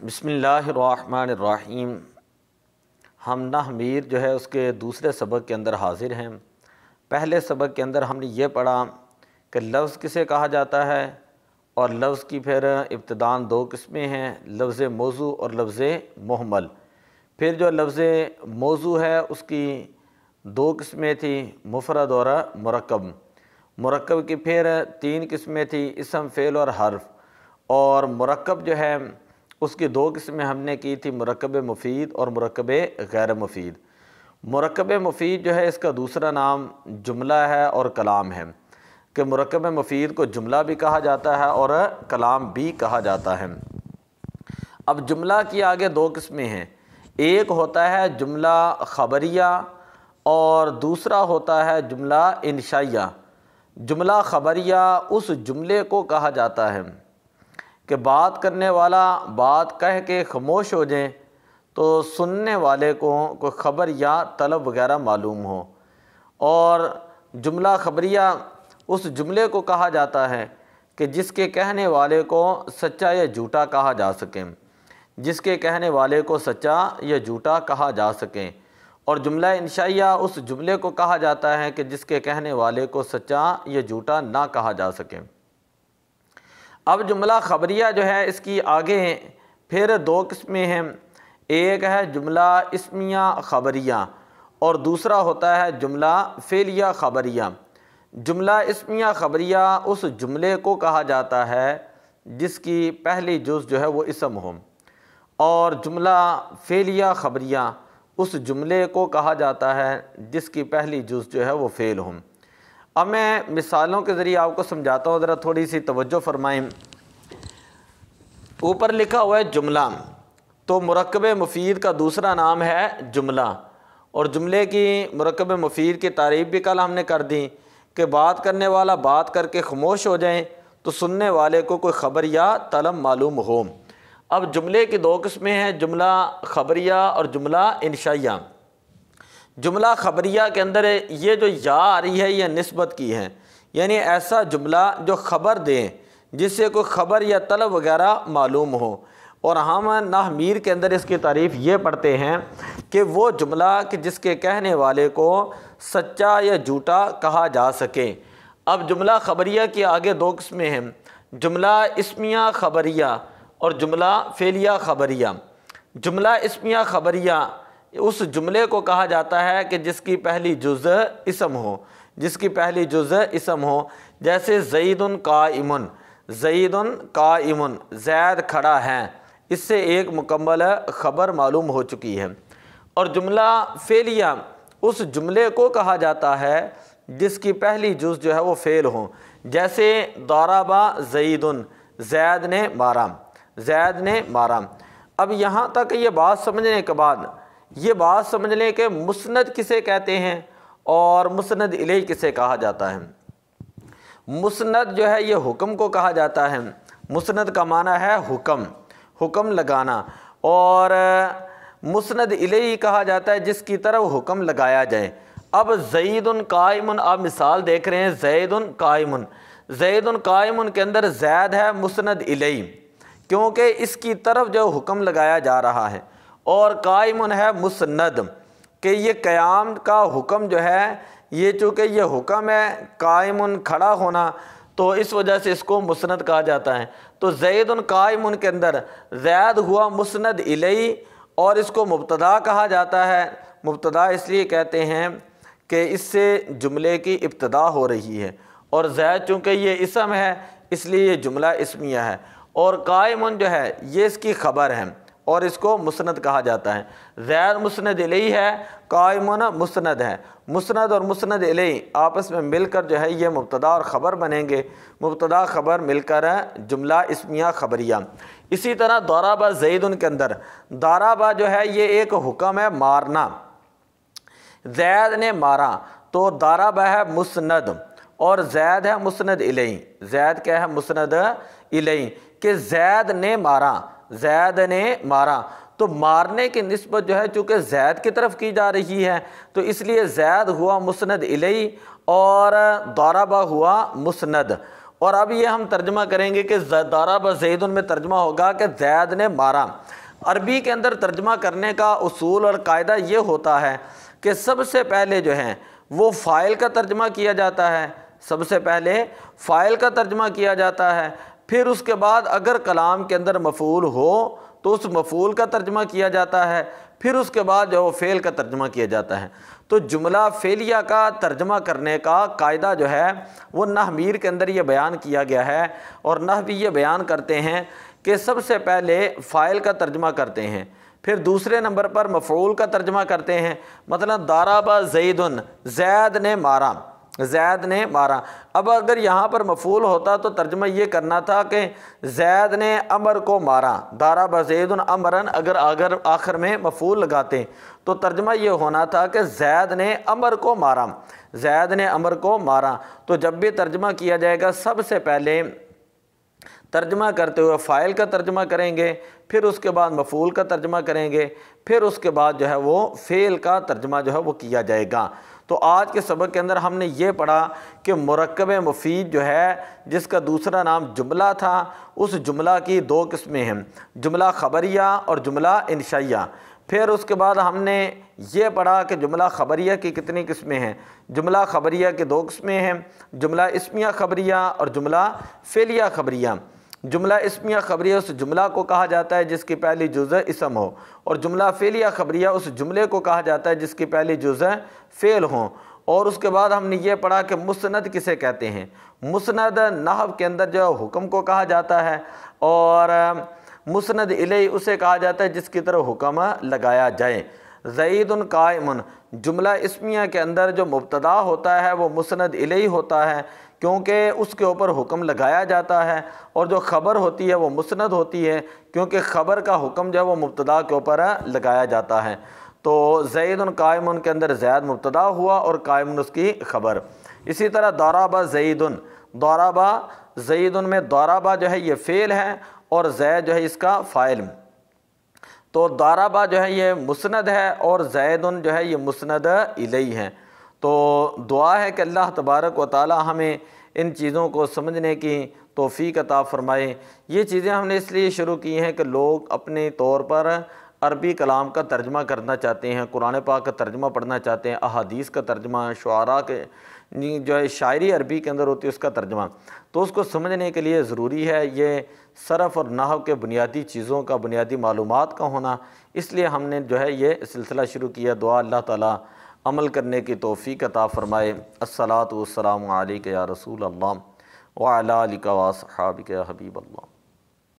بسم اللہ الرحمن الرحیم۔ ہم نحو میر جو ہے اس کے دوسرے سبق کے اندر حاضر ہیں۔ پہلے سبق کے اندر ہم نے یہ پڑھا کہ لفظ کسے کہا جاتا ہے، اور لفظ کی پھر ابتداً دو قسمیں ہیں، لفظ موضوع اور لفظ محمل۔ پھر جو لفظ موضوع ہے اس کی دو قسمیں تھیں، مفرد اور مرکب۔ مرکب کی پھر تین قسمیں تھیں، اسم، فعل اور حرف۔ اور مرکب جو ہے اس کی دو قسمیں ہم نے کی تھی، مرکب مفید اور مرکب غیر مفید۔ مرکب مفید جو ہے اس کا دوسرا نام جملہ ہے اور کلام ہے، کہ مرکب مفید کو جملہ بھی کہا جاتا ہے اور کلام بھی کہا جاتا ہے۔ اب جملہ کی آگے دو قسمیں ہیں، ایک ہوتا ہے جملہ خبریہ اور دوسرا ہوتا ہے جملہ انشائیہ۔ جملہ خبریہ اس جملے کو کہا جاتا ہے کہ بات کرنے والا بات کہہ کے خاموش ہو جائیں تو سننے والے کو کوئی خبر یا طلب وغیرہ معلوم ہو۔ اور جملہ خبریہ اس جملے کو کہا جاتا ہے کہ جس کے کہنے والے کو سچا یا جھوٹا کہا جا سکے، جس کے کہنے والے کو سچا یا جھوٹا کہا جا سکے۔ اور جملہ انشائیہ اس جملے کو کہا جاتا ہے کہ جس کے کہنے والے کو سچا یا جھوٹا نہ کہا جا سکے۔ اب جملہ خبریہ جو ہے اس کی آگے پھر دو قسمیں ہیں، ایک ہے جملہ اسمیہ خبریہ اور دوسرا ہوتا ہے جملہ فعلیہ خبریہ۔ جملہ اسمیہ خبریہ اس جملے کو کہا جاتا ہے جس کی پہلی جز جو ہے وہ اسم ہو، اور جملہ فعلیہ خبریہ اس جملے کو کہا جاتا ہے جس کی پہلی جز جو ہے وہ فعل ہو۔ اب میں مثالوں کے ذریعے آپ کو سمجھاتا ہوں، ذرا تھوڑی سی توجہ فرمائیں۔ اوپر لکھا ہوا ہے جملہ، تو مرکب مفید کا دوسرا نام ہے جملہ، اور جملے کی مرکب مفید کی تعریف بھی کل ہم نے کر دی کہ بات کرنے والا بات کر کے خاموش ہو جائیں تو سننے والے کو کوئی خبر یا طلب معلوم ہو۔ اب جملے کی دو قسمیں ہیں، جملہ خبریہ اور جملہ انشائیہ۔ جملہ خبریہ کے اندر یہ جو یا آ رہی ہے یہ نسبت کی ہے، یعنی ایسا جملہ جو خبر دیں جس سے کوئی خبر یا طلب وغیرہ معلوم ہو۔ اور ہم نحو میر کے اندر اس کی تعریف یہ پڑھتے ہیں کہ وہ جملہ کہ جس کے کہنے والے کو سچا یا جھوٹا کہا جا سکے۔ اب جملہ خبریہ کی آگے دو قسمیں ہیں، جملہ اسمیہ خبریہ اور جملہ فعلیہ خبریہ۔ جملہ اسمیہ خبریہ اس جملے کو کہا جاتا ہے کہ جس کی پہلی جز اسم ہو، جس کی پہلی جز اسم ہو، جیسے زید قائم، زید قائم، زید کھڑا ہے، اس سے ایک مکمل خبر معلوم ہو چکی ہے۔ اور جملہ فعلیہ اس جملے کو کہا جاتا ہے جس کی پہلی جز جو ہے وہ فعل ہو، جیسے ضرب زید، زید نے مارا، زید نے مارا۔ اب یہاں تک یہ بات سمجھنے کے بعد یہ بات سمجھ لیں کہ مسند کسے کہتے ہیں اور مسند الیہ کسے کہا جاتا ہے۔ مسند جو ہے یہ حکم کو کہا جاتا ہے، مسند کا معنی ہے حکم، حکم لگانا، اور مسند الیہ کہا جاتا ہے جس کی طرف حکم لگایا جائے۔ اب زید قائم، آپ مثال دیکھ رہے ہیں، زید قائم، زید قائم کے اندر زید ہے مسند الیہ، کیونکہ اس کی طرف جو حکم لگایا جا رہا ہے، اور قائم ہے مسند، کہ یہ قیام کا حکم جو ہے یہ چونکہ یہ حکم ہے قائم کھڑا ہونا، تو اس وجہ سے اس کو مسند کہا جاتا ہے۔ تو زید قائم کے اندر زید ہوا مسند الیہ، اور اس کو مبتدا کہا جاتا ہے۔ مبتدا اس لیے کہتے ہیں کہ اس سے جملے کی ابتدا ہو رہی ہے، اور زید چونکہ یہ اسم ہے اس لیے یہ جملہ اسمیہ ہے، اور قائم جو ہے یہ اس کی خبر ہے اور اس کو مسند کہا جاتا ہے۔ زید مسند الیہ ہے، قائم مسند ہے۔ مسند اور مسند الیہ آپس میں مل کر جو ہے یہ مبتدا اور خبر بنیں گے، مبتدا خبر مل کر جملہ اسمیہ خبریہ۔ اسی طرح ضرب زید کے اندر ضرب جو ہے یہ ایک حکم ہے مارنا، زید نے مارا، تو ضرب ہے مسند اور زید ہے مسند الیہ۔ زید کیا ہے؟ مسند الیہ، کہ زید نے مارا، زید نے مارا، تو مارنے کی نسبت جو ہے چونکہ زید کی طرف کی جا رہی ہے تو اس لیے زید ہوا مسند الیہ اور ضرب ہوا مسند۔ اور اب یہ ہم ترجمہ کریں گے کہ ضرب زید میں ترجمہ ہوگا کہ زید نے مارا۔ عربی کے اندر ترجمہ کرنے کا اصول اور قاعدہ یہ ہوتا ہے کہ سب سے پہلے جو ہے وہ فاعل کا ترجمہ کیا جاتا ہے، سب سے پہلے فاعل کا ترجمہ کیا جاتا ہے، پھر اس کے بعد اگر کلام کے اندر مفعول ہو تو اس مفعول کا ترجمہ کیا جاتا ہے، پھر اس کے بعد جو فعل کا ترجمہ کیا جاتا ہے۔ تو جملہ فعلیہ کا ترجمہ کرنے کا قاعدہ جو ہے وہ نحو میر کے اندر یہ بیان کیا گیا ہے، اور نحوی یہ بیان کرتے ہیں کہ سب سے پہلے فاعل کا ترجمہ کرتے ہیں، پھر دوسرے نمبر پر مفعول کا ترجمہ کرتے ہیں۔ مثلا ضرب زید، زید نے مارا، زید نے مارا۔ اب اگر یہاں پر مفعول ہوتا تو ترجمہ یہ کرنا تھا کہ زید نے عمر کو مارا، ضرب زید عمرا، اگر آخر میں مفعول لگاتے تو ترجمہ یہ ہونا تھا کہ زید نے عمر کو مارا، زید نے عمر کو مارا۔ تو جب بھی ترجمہ کیا جائے گا سب سے پہلے ترجمہ کرتے ہوئے فاعل کا ترجمہ کریں گے، پھر اس کے بعد مفعول کا ترجمہ کریں گے، پھر اس کے بعد جو ہے وہ فعل کا ترجمہ جو ہے وہ کیا جائے گا۔ تو آج کے سبق کے اندر ہم نے یہ پڑھا کہ مرکب مفید جو ہے جس کا دوسرا نام جملہ تھا، اس جملہ کی دو قسمیں ہیں، جملہ خبریہ اور جملہ انشائیہ۔ پھر اس کے بعد ہم نے یہ پڑھا کہ جملہ خبریہ کی کتنی قسمیں ہیں، جملہ خبریہ کی دو قسمیں ہیں، جملہ اسمیہ خبریہ اور جملہ فعلیہ خبریہ۔ جملہ اسمیہ خبریہ اس جملہ کو کہا جاتا ہے جس کی پہلی جزء اسم ہو، اور جملہ فعلیہ خبریہ اس جملے کو کہا جاتا ہے جس کی پہلی جزء فعل ہوں۔ اور اس کے بعد ہم نے یہ پڑھا کہ مسند کسے کہتے ہیں، مسند نحو کے اندر جو حکم کو کہا جاتا ہے، اور مسند الیہ اسے کہا جاتا ہے جس کی طرف حکم لگایا جائے۔ زید قائم، جملہ اسمیہ کے اندر جو مبتدا ہوتا ہے وہ مسند الیہ ہوتا ہے کیونکہ اس کے اوپر حکم لگایا جاتا ہے، اور جو خبر ہوتی ہے وہ مسند ہوتی ہے کیونکہ خبر کا حکم جو ہے وہ مبتدا کے اوپر لگایا جاتا ہے۔ تو زید قائم کے اندر زید مبتدا ہوا اور قائم اس کی خبر۔ اسی طرح ضرب زید، ضرب زید میں ضرب جو ہے یہ فعل ہے اور زید جو ہے اس کا فاعل۔ تو ضرب جو ہے یہ مسند ہے اور زید جو ہے یہ مسند الیہ ہے۔ تو دعا ہے کہ اللہ تبارک و تعالی ہمیں ان چیزوں کو سمجھنے کی توفیق عطا فرمائے۔ یہ چیزیں ہم نے اس لیے شروع کی ہیں کہ لوگ اپنے طور پر عربی کلام کا ترجمہ کرنا چاہتے ہیں، قرآن پاک کا ترجمہ پڑھنا چاہتے ہیں، احادیث کا ترجمہ، شعراء کے جو ہے شاعری عربی کے اندر ہوتی ہے اس کا ترجمہ، تو اس کو سمجھنے کے لیے ضروری ہے یہ صرف اور نحو کے بنیادی چیزوں کا، بنیادی معلومات کا ہونا۔ اس لیے ہم نے جو ہے یہ سلسلہ شروع کیا۔ دعا اللہ تعالیٰ عمل کرنے کی توفیق عطا فرمائے۔ الصلاۃ والسلام علیک یا رسول اللہ وعلی آلک واصحابک یا حبیب اللہ۔